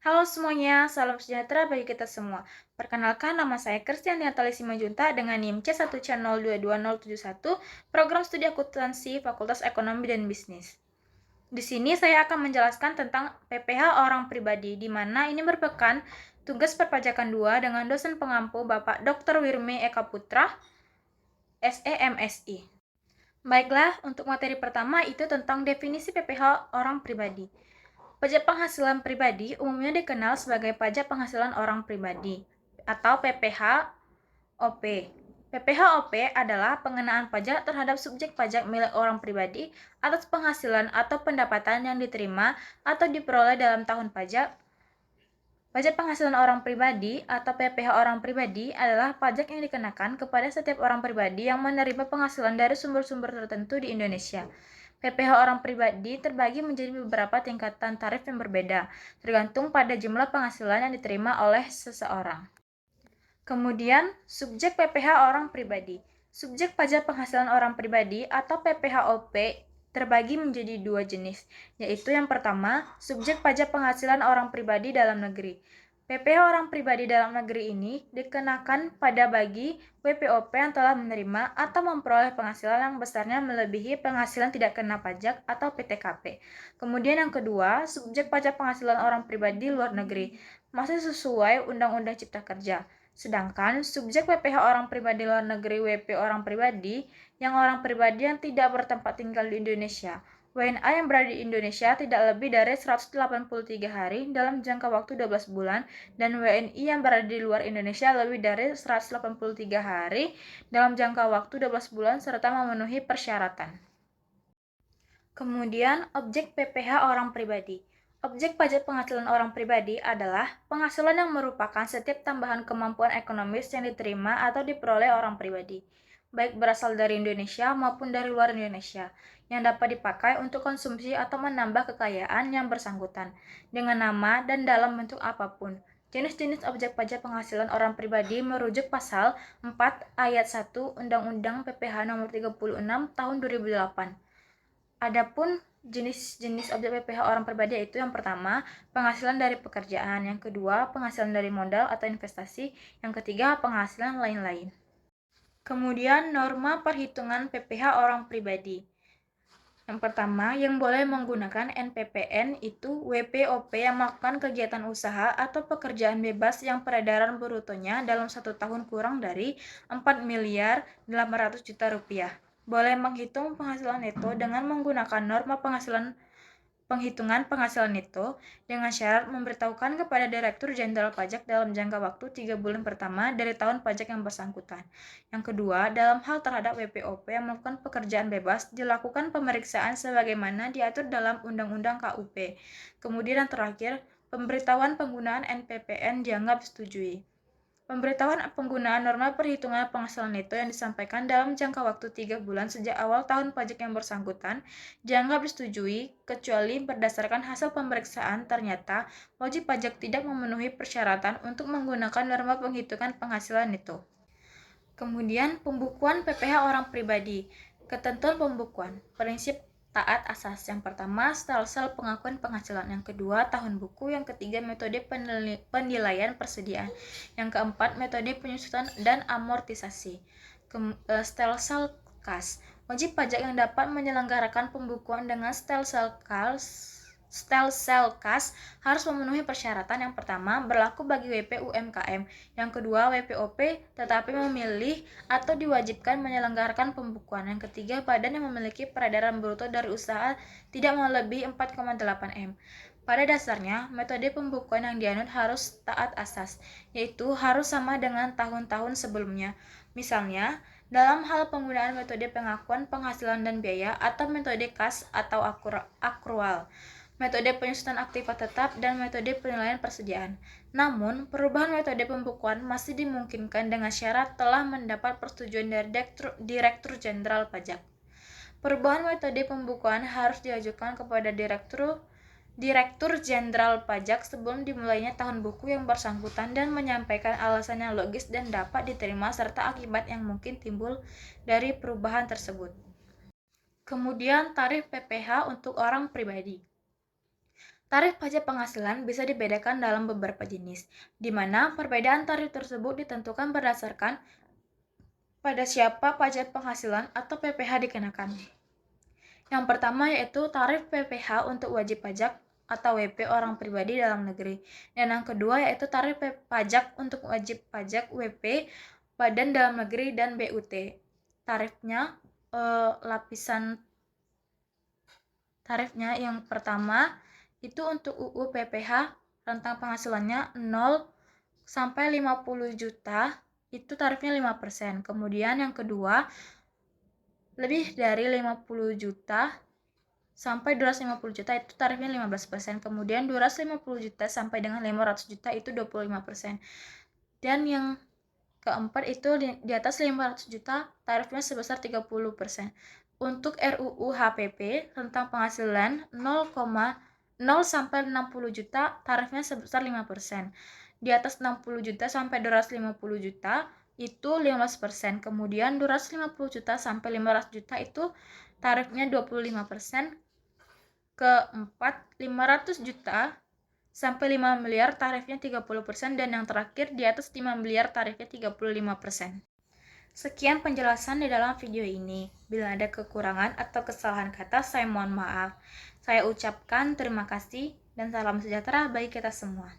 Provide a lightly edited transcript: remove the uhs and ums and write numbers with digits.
Halo semuanya, salam sejahtera bagi kita semua. Perkenalkan, nama saya Kristiani Natali Simajunta dengan NIM C1C022071, Program Studi Akuntansi Fakultas Ekonomi dan Bisnis. Di sini saya akan menjelaskan tentang PPh orang pribadi, di mana ini merupakan tugas perpajakan 2 dengan dosen pengampu Bapak Dr. Wirme Eka Putra, SEMSI. Baiklah, untuk materi pertama itu tentang definisi PPh orang pribadi. Pajak penghasilan pribadi umumnya dikenal sebagai pajak penghasilan orang pribadi atau PPh-OP. PPh-OP adalah pengenaan pajak terhadap subjek pajak milik orang pribadi atas penghasilan atau pendapatan yang diterima atau diperoleh dalam tahun pajak. Pajak penghasilan orang pribadi atau PPh orang pribadi adalah pajak yang dikenakan kepada setiap orang pribadi yang menerima penghasilan dari sumber-sumber tertentu di Indonesia. PPh orang pribadi terbagi menjadi beberapa tingkatan tarif yang berbeda, tergantung pada jumlah penghasilan yang diterima oleh seseorang. Kemudian, subjek PPh orang pribadi. Subjek pajak penghasilan orang pribadi atau PPh-OP terbagi menjadi dua jenis, yaitu yang pertama, subjek pajak penghasilan orang pribadi dalam negeri. PPh orang pribadi dalam negeri ini dikenakan pada bagi WPOP yang telah menerima atau memperoleh penghasilan yang besarnya melebihi penghasilan tidak kena pajak atau PTKP. Kemudian yang kedua, subjek pajak penghasilan orang pribadi luar negeri, masih sesuai Undang-Undang Cipta Kerja. Sedangkan subjek PPh orang pribadi luar negeri WP orang pribadi orang pribadi yang tidak bertempat tinggal di Indonesia. WNA yang berada di Indonesia tidak lebih dari 183 hari dalam jangka waktu 12 bulan dan WNI yang berada di luar Indonesia lebih dari 183 hari dalam jangka waktu 12 bulan serta memenuhi persyaratan. Kemudian, objek PPh orang pribadi. Objek pajak penghasilan orang pribadi adalah penghasilan yang merupakan setiap tambahan kemampuan ekonomis yang diterima atau diperoleh orang pribadi, baik berasal dari Indonesia maupun dari luar Indonesia, yang dapat dipakai untuk konsumsi atau menambah kekayaan yang bersangkutan, dengan nama dan dalam bentuk apapun. Jenis-jenis objek pajak penghasilan orang pribadi merujuk pasal 4 ayat 1 Undang-Undang PPh nomor 36 tahun 2008. Adapun jenis-jenis objek PPh orang pribadi yaitu yang pertama, penghasilan dari pekerjaan, yang kedua, penghasilan dari modal atau investasi, yang ketiga, penghasilan lain-lain. Kemudian, norma perhitungan PPh orang pribadi. Yang pertama, yang boleh menggunakan NPPN itu WPOP yang melakukan kegiatan usaha atau pekerjaan bebas yang peredaran brutonya dalam 1 tahun kurang dari 4.800.000.000 rupiah. Boleh menghitung penghasilan neto dengan menggunakan norma penghitungan penghasilan neto dengan syarat memberitahukan kepada Direktur Jenderal Pajak dalam jangka waktu 3 bulan pertama dari tahun pajak yang bersangkutan. Yang kedua, dalam hal terhadap WPOP yang melakukan pekerjaan bebas, dilakukan pemeriksaan sebagaimana diatur dalam Undang-Undang KUP. Kemudian yang terakhir, pemberitahuan penggunaan NPPN dianggap disetujui. Pemberitahuan penggunaan norma perhitungan penghasilan neto yang disampaikan dalam jangka waktu 3 bulan sejak awal tahun pajak yang bersangkutan dianggap disetujui kecuali berdasarkan hasil pemeriksaan ternyata wajib pajak tidak memenuhi persyaratan untuk menggunakan norma penghitungan penghasilan neto. Kemudian, pembukuan PPh orang pribadi. Ketentuan pembukuan. Prinsip taat asas. Yang pertama, stelsel pengakuan penghasilan. Yang kedua, tahun buku. Yang ketiga, metode penilaian persediaan. Yang keempat, metode penyusutan dan amortisasi. Stelsel kas. Wajib pajak yang dapat menyelenggarakan pembukuan dengan stelsel kas harus memenuhi persyaratan. Yang pertama, berlaku bagi WP UMKM. Yang kedua, WPOP tetapi memilih atau diwajibkan menyelenggarakan pembukuan. Yang ketiga, badan yang memiliki peredaran bruto dari usaha tidak melebihi 4,8 M. Pada dasarnya, metode pembukuan yang dianut harus taat asas, yaitu harus sama dengan tahun-tahun sebelumnya. Misalnya, dalam hal penggunaan metode pengakuan penghasilan dan biaya atau metode kas atau akrual, metode penyusutan aktiva tetap, dan metode penilaian persediaan. Namun, perubahan metode pembukuan masih dimungkinkan dengan syarat telah mendapat persetujuan dari Direktur Jenderal Pajak. Perubahan metode pembukuan harus diajukan kepada Direktur Jenderal Pajak sebelum dimulainya tahun buku yang bersangkutan dan menyampaikan alasan yang logis dan dapat diterima serta akibat yang mungkin timbul dari perubahan tersebut. Kemudian, tarif PPh untuk orang pribadi. Tarif pajak penghasilan bisa dibedakan dalam beberapa jenis, di mana perbedaan tarif tersebut ditentukan berdasarkan pada siapa pajak penghasilan atau PPh dikenakan. Yang pertama yaitu tarif PPh untuk wajib pajak atau WP orang pribadi dalam negeri. Dan yang kedua yaitu tarif pajak untuk wajib pajak WP Badan Dalam Negeri dan BUT. Tarifnya yang pertama itu untuk UU PPh rentang penghasilannya 0 sampai 50 juta itu tarifnya 5%. Kemudian yang kedua lebih dari 50 juta sampai 250 juta itu tarifnya 15%. Kemudian 250 juta sampai dengan 500 juta itu 25%. Dan yang keempat itu di atas 500 juta tarifnya sebesar 30%. Untuk RUU HPP tentang penghasilan 0 sampai 60 juta tarifnya sebesar 5%. Di atas 60 juta sampai 250 juta itu 15%. Kemudian 250 juta sampai 500 juta itu tarifnya 25%. Keempat, 500 juta sampai 5 miliar tarifnya 30%, dan yang terakhir di atas 5 miliar tarifnya 35%. Sekian penjelasan di dalam video ini. Bila ada kekurangan atau kesalahan kata, saya mohon maaf. Saya ucapkan terima kasih dan salam sejahtera bagi kita semua.